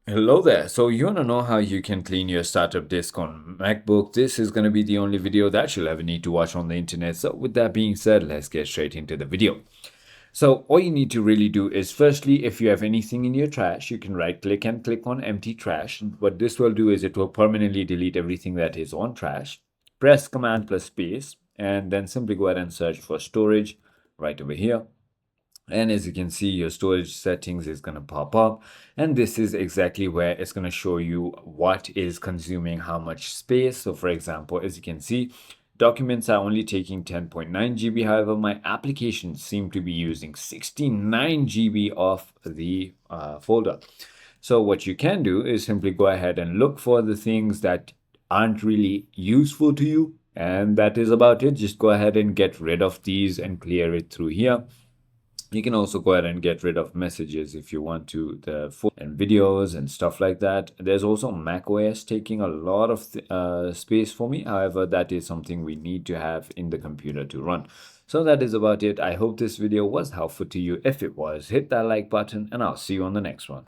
Hello there. So you want to know how you can clean your startup disk on MacBook? This is going to be the only video that you'll ever need to watch on the internet. So with that being said, let's get straight into the video. So all you need to really do is firstly, if you have anything in your trash, you can right click and click on empty trash. And what this will do is it will permanently delete everything that is on trash. Press Command plus space and then simply go ahead and search for storage right over here. And as you can see, your storage settings is going to pop up, and this is exactly where it's going to show you what is consuming how much space. So for example, as you can see, documents are only taking 10.9 GB. However, my applications seem to be using 69 GB of the folder. So what you can do is simply go ahead and look for the things that aren't really useful to you, and that is about it. Just go ahead and get rid of these and clear it through here. You can also go ahead and get rid of messages if you want to, and videos and stuff like that. There's also macOS taking a lot of space for me. However, that is something we need to have in the computer to run. So that is about it. I hope this video was helpful to you. If it was, hit that like button and I'll see you on the next one.